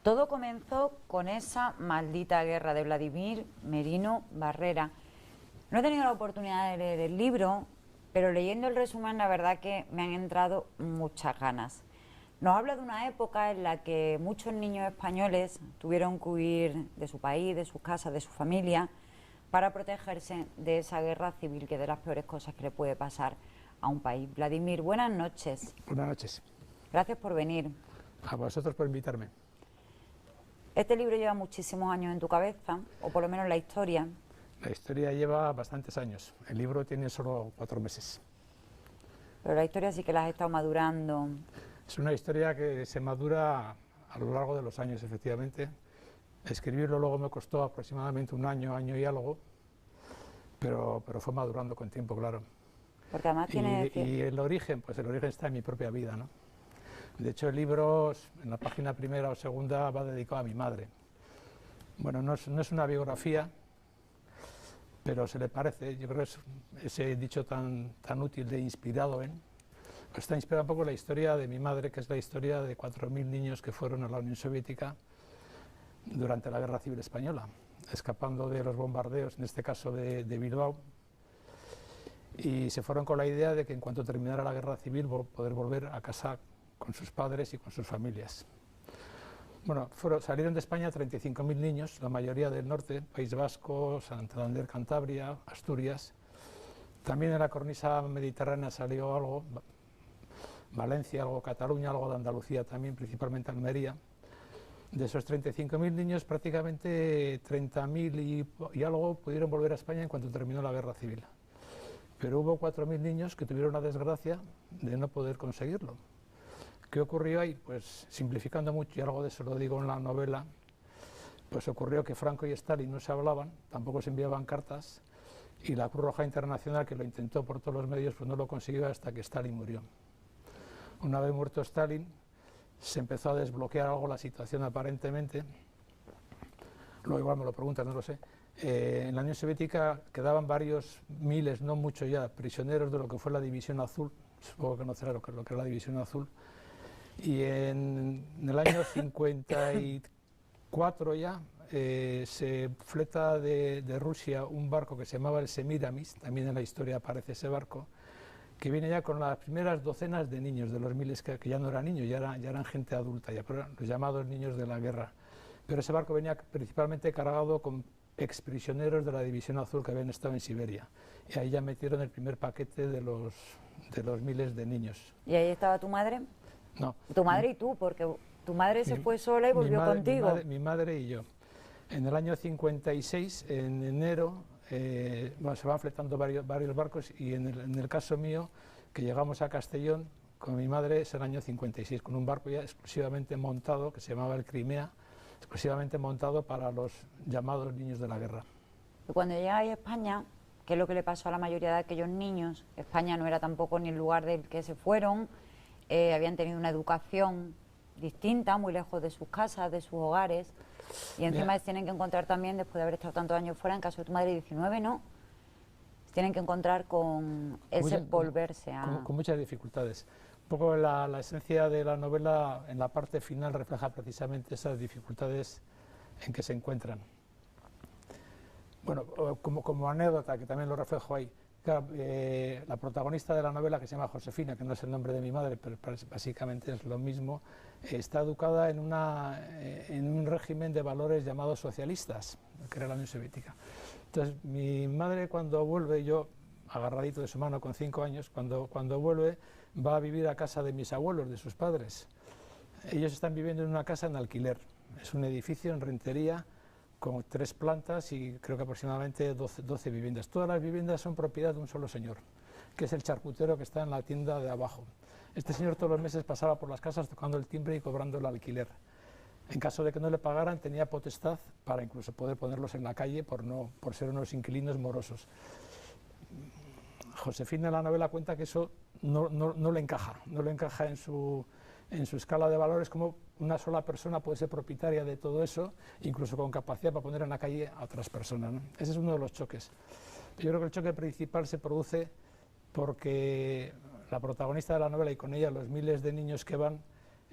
Todo comenzó con esa maldita guerra de Vladimir Merino Barrera. No he tenido la oportunidad de leer el libro, pero leyendo el resumen la verdad que me han entrado muchas ganas. Nos habla de una época en la que muchos niños españoles tuvieron que huir de su país, de sus casas, de su familia, para protegerse de esa guerra civil, que es de las peores cosas que le puede pasar a un país. Vladimir, buenas noches. Buenas noches. Gracias por venir. A vosotros por invitarme. Este libro lleva muchísimos años en tu cabeza, o por lo menos la historia. La historia lleva bastantes años. El libro tiene solo 4 meses. Pero la historia sí que la has estado madurando. Es una historia que se madura a lo largo de los años, efectivamente. Escribirlo luego me costó aproximadamente un año, año y algo, pero fue madurando con tiempo, claro. Porque además tiene... Y el origen, pues el origen está en mi propia vida, ¿no? De hecho, el libro, en la página primera o segunda, va dedicado a mi madre. Bueno, no es una biografía, pero se le parece. Yo creo que es ese dicho tan útil de inspirado en. Está inspirado un poco en la historia de mi madre, que es la historia de 4.000 niños que fueron a la Unión Soviética durante la Guerra Civil Española, escapando de los bombardeos, en este caso de Bilbao, y se fueron con la idea de que en cuanto terminara la Guerra Civil poder volver a casa con sus padres y con sus familias. Bueno, salieron de España 35.000 niños, la mayoría del norte, País Vasco, Santander, Cantabria, Asturias. También en la cornisa mediterránea salió algo, Valencia, algo Cataluña, algo de Andalucía también, principalmente Almería. De esos 35.000 niños, prácticamente 30.000 y algo pudieron volver a España en cuanto terminó la Guerra Civil. Pero hubo 4.000 niños que tuvieron la desgracia de no poder conseguirlo. ¿Qué ocurrió ahí? Pues simplificando mucho, y algo de eso lo digo en la novela, pues ocurrió que Franco y Stalin no se hablaban, tampoco se enviaban cartas, y la Cruz Roja Internacional, que lo intentó por todos los medios, pues no lo consiguió hasta que Stalin murió. Una vez muerto Stalin, se empezó a desbloquear algo la situación aparentemente, luego igual me lo preguntan, no lo sé. En la Unión Soviética quedaban varios miles, no mucho ya, prisioneros de lo que fue la División Azul, supongo que conocerá lo que era la División Azul, y en el año 54 ya se fleta de Rusia un barco que se llamaba el Semiramis, también en la historia aparece ese barco, que viene ya con las primeras docenas de niños, de los miles que ya no eran niños, ya eran gente adulta, ya eran los llamados niños de la guerra. Pero ese barco venía principalmente cargado con exprisioneros de la División Azul que habían estado en Siberia. Y ahí ya metieron el primer paquete de los miles de niños. ¿Y ahí estaba tu madre? No. Tu madre y tú, porque tu madre se fue sola y volvió contigo. Mi madre y yo. En el año 56, en enero, se van fletando varios barcos, y en el caso mío, que llegamos a Castellón con mi madre, es el año 56, con un barco ya exclusivamente montado, que se llamaba el Crimea, exclusivamente montado para los llamados niños de la guerra. Y cuando llegáis a España, ¿qué es lo que le pasó a la mayoría de aquellos niños? España no era tampoco ni el lugar del que se fueron, habían tenido una educación distinta, muy lejos de sus casas, de sus hogares, y encima se tienen que encontrar también, después de haber estado tantos años fuera, en caso de tu madre 19, ¿no? Se tienen que encontrar con ese volverse a... Con muchas dificultades. Un poco la esencia de la novela, en la parte final, refleja precisamente esas dificultades en que se encuentran. Bueno, como anécdota, que también lo reflejo ahí, claro, la protagonista de la novela, que se llama Josefina, que no es el nombre de mi madre, pero básicamente es lo mismo, está educada en un régimen de valores llamados socialistas, que era la Unión Soviética. Entonces, mi madre, cuando vuelve, yo agarradito de su mano con 5 años, cuando vuelve, va a vivir a casa de mis abuelos, de sus padres. Ellos están viviendo en una casa en alquiler, es un edificio en Rentería, con 3 plantas y creo que aproximadamente 12 viviendas. Todas las viviendas son propiedad de un solo señor, que es el charcutero que está en la tienda de abajo. Este señor todos los meses pasaba por las casas tocando el timbre y cobrando el alquiler. En caso de que no le pagaran, tenía potestad para incluso poder ponerlos en la calle por ser unos inquilinos morosos. Josefina en la novela cuenta que eso no le encaja en su escala de valores, como una sola persona puede ser propietaria de todo eso, incluso con capacidad para poner en la calle a otras personas, ¿no? Ese es uno de los choques. Yo creo que el choque principal se produce porque la protagonista de la novela, y con ella los miles de niños que van,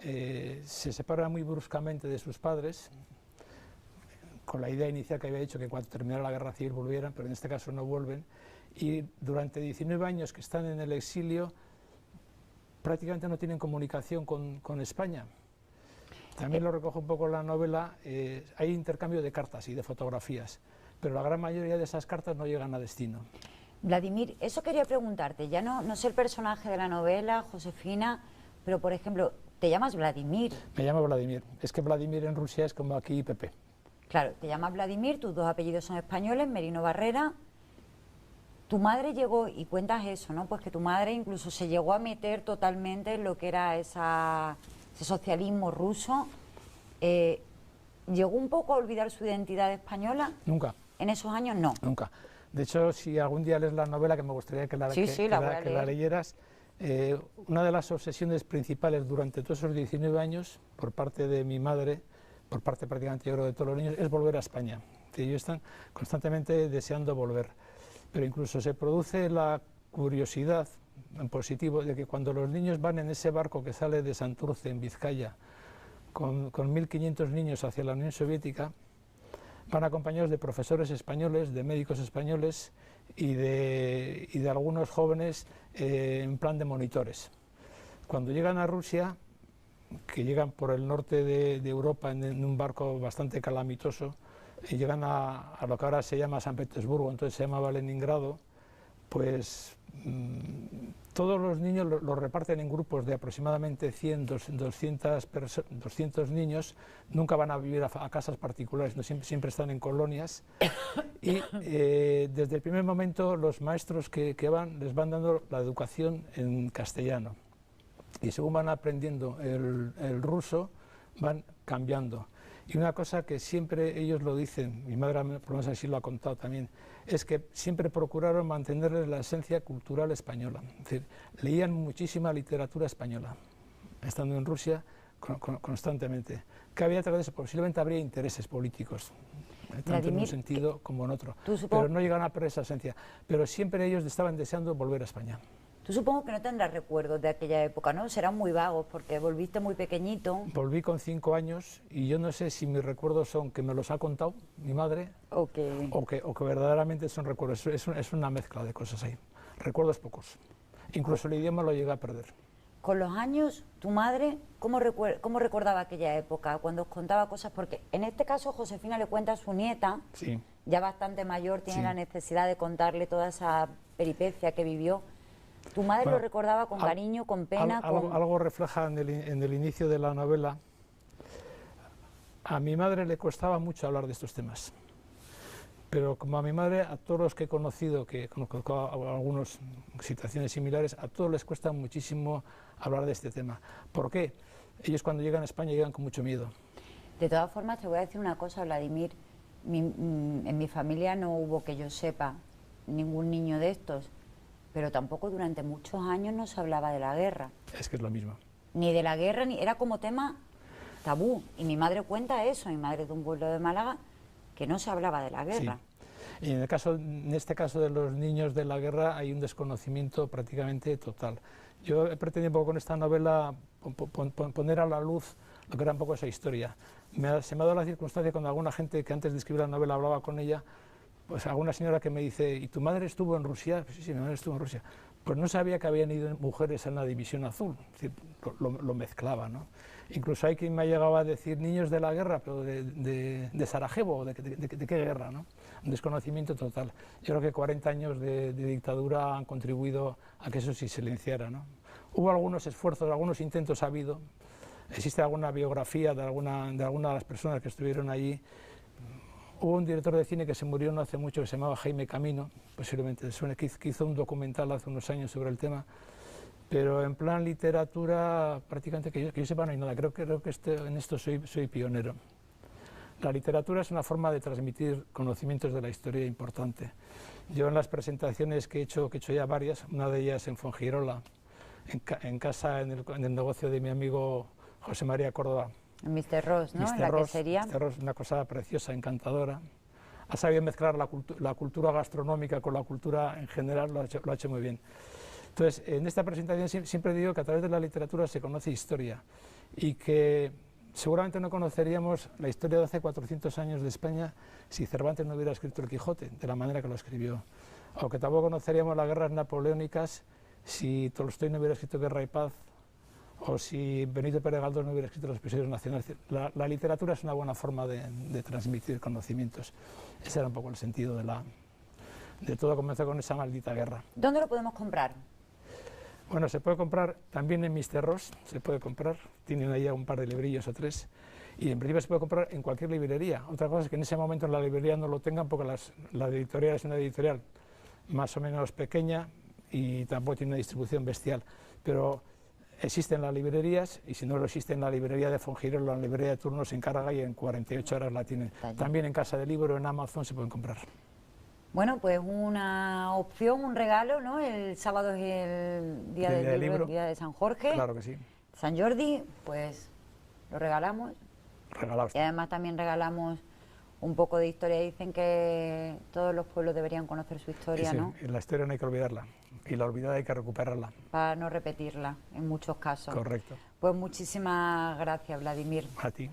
se separa muy bruscamente de sus padres, con la idea inicial que había dicho que cuando terminara la guerra civil volvieran, pero en este caso no vuelven, y durante 19 años que están en el exilio prácticamente no tienen comunicación con España. También lo recoge un poco en la novela, hay intercambio de cartas y de fotografías, pero la gran mayoría de esas cartas no llegan a destino. Vladimir, eso quería preguntarte, ya no sé el personaje de la novela, Josefina, pero por ejemplo, te llamas Vladimir. Me llamo Vladimir, es que Vladimir en Rusia es como aquí Pepe. Claro, te llamas Vladimir, tus dos apellidos son españoles, Merino Barrera. Tu madre llegó, y cuentas eso, ¿no? Pues que tu madre incluso se llegó a meter totalmente en lo que era ese socialismo ruso. ¿Llegó un poco a olvidar su identidad española? Nunca. En esos años no. Nunca. De hecho, si algún día lees la novela, que me gustaría que la leyeras, una de las obsesiones principales durante todos esos 19 años, por parte de mi madre, por parte prácticamente yo creo de todos los niños, es volver a España. Ellos están constantemente deseando volver. Pero incluso se produce la curiosidad, en positivo, de que cuando los niños van en ese barco que sale de Santurce, en Vizcaya, con 1.500 niños hacia la Unión Soviética, van acompañados de profesores españoles, de médicos españoles y de algunos jóvenes en plan de monitores. Cuando llegan a Rusia, que llegan por el norte de Europa en un barco bastante calamitoso, y llegan a lo que ahora se llama San Petersburgo, entonces se llamaba Leningrado, pues todos los niños los reparten en grupos de aproximadamente 100, 200 niños, nunca van a vivir a casas particulares, no, siempre están en colonias, y desde el primer momento los maestros que van les van dando la educación en castellano, y según van aprendiendo el ruso, van cambiando. Y una cosa que siempre ellos lo dicen, mi madre por lo menos así lo ha contado también, es que siempre procuraron mantenerles la esencia cultural española. Es decir, leían muchísima literatura española, estando en Rusia constantemente. ¿Qué había detrás de eso? Posiblemente habría intereses políticos, tanto Vladimir, en un sentido como en otro, pero no llegan a perder esa esencia. Pero siempre ellos estaban deseando volver a España. Tú supongo que no tendrás recuerdos de aquella época, ¿no? Serán muy vagos porque volviste muy pequeñito. Volví con 5 años y yo no sé si mis recuerdos son que me los ha contado mi madre o que verdaderamente son recuerdos. Es una mezcla de cosas ahí. Recuerdos pocos. Incluso el idioma lo llegué a perder. Con los años, tu madre, ¿cómo recordaba aquella época? Cuando os contaba cosas, porque en este caso Josefina le cuenta a su nieta, sí, ya bastante mayor, tiene sí, la necesidad de contarle toda esa peripecia que vivió. ¿Tu madre lo recordaba con cariño, con pena? Algo refleja en el inicio de la novela. A mi madre le costaba mucho hablar de estos temas, pero como a mi madre, a todos los que he conocido, que conozco algunas situaciones similares, a todos les cuesta muchísimo hablar de este tema. ¿Por qué? Ellos cuando llegan a España llegan con mucho miedo. De todas formas, te voy a decir una cosa, Vladimir. En mi familia no hubo, que yo sepa, ningún niño de estos. Pero tampoco durante muchos años no se hablaba de la guerra. Es que es lo mismo. Ni de la guerra, ni era como tema tabú. Y mi madre cuenta eso, mi madre es de un pueblo de Málaga, que no se hablaba de la guerra. Sí. Y en este caso de los niños de la guerra hay un desconocimiento prácticamente total. Yo he pretendido un poco con esta novela poner a la luz lo que era un poco esa historia. Se me ha dado la circunstancia cuando alguna gente que antes de escribir la novela hablaba con ella, pues alguna señora que me dice, ¿y tu madre estuvo en Rusia? Pues sí, mi madre estuvo en Rusia. Pues no sabía que habían ido mujeres en la División Azul, es decir, lo mezclaba, ¿no? Incluso hay quien me ha llegado a decir niños de la guerra, pero de Sarajevo, ¿de qué guerra, no? Un desconocimiento total. Yo creo que 40 años de dictadura han contribuido a que eso se silenciara, ¿no? Hubo algunos esfuerzos, algunos intentos ha habido. Existe alguna biografía de alguna de las personas que estuvieron allí. Hubo un director de cine que se murió no hace mucho, que se llamaba Jaime Camino, posiblemente suene, que hizo un documental hace unos años sobre el tema, pero en plan literatura prácticamente que yo sepa no hay nada. Creo que en esto soy pionero. La literatura es una forma de transmitir conocimientos de la historia importante. Yo en las presentaciones que he hecho ya varias, una de ellas en Fuengirola, en casa, en el negocio de mi amigo José María Córdoba, Mr. Ross, ¿no? Mr. Ross, Mr. Ross, una cosa preciosa, encantadora. Ha sabido mezclar la cultura gastronómica con la cultura en general, lo ha hecho muy bien. Entonces, en esta presentación siempre digo que a través de la literatura se conoce historia y que seguramente no conoceríamos la historia de hace 400 años de España si Cervantes no hubiera escrito el Quijote de la manera que lo escribió, o que tampoco conoceríamos las guerras napoleónicas si Tolstoy no hubiera escrito Guerra y Paz, o si Benito Pérez Galdós no hubiera escrito Los prisioneros nacionales. La literatura es una buena forma de transmitir conocimientos. Ese era un poco el sentido de todo. Comenzó con esa maldita guerra. ¿Dónde lo podemos comprar? Bueno, se puede comprar también en Mr. Ross, se puede comprar, tienen ahí un par de librillos o tres, y en principio se puede comprar en cualquier librería. Otra cosa es que en ese momento en la librería no lo tengan porque la editorial es una editorial más o menos pequeña y tampoco tiene una distribución bestial, pero existen las librerías, y si no lo existe en la librería de Fongirola, la librería de turno se encarga y en 48 horas la tienen. También en Casa de Libro, en Amazon se pueden comprar. Bueno, pues una opción, un regalo, ¿no? El sábado es el día del libro, el día de San Jorge. Claro que sí. San Jordi, pues lo regalamos. Regalado. Y además también regalamos un poco de historia. Dicen que todos los pueblos deberían conocer su historia, sí, ¿no? La historia no hay que olvidarla, y la olvidada hay que recuperarla. Para no repetirla, en muchos casos. Correcto. Pues muchísimas gracias, Vladimir. A ti.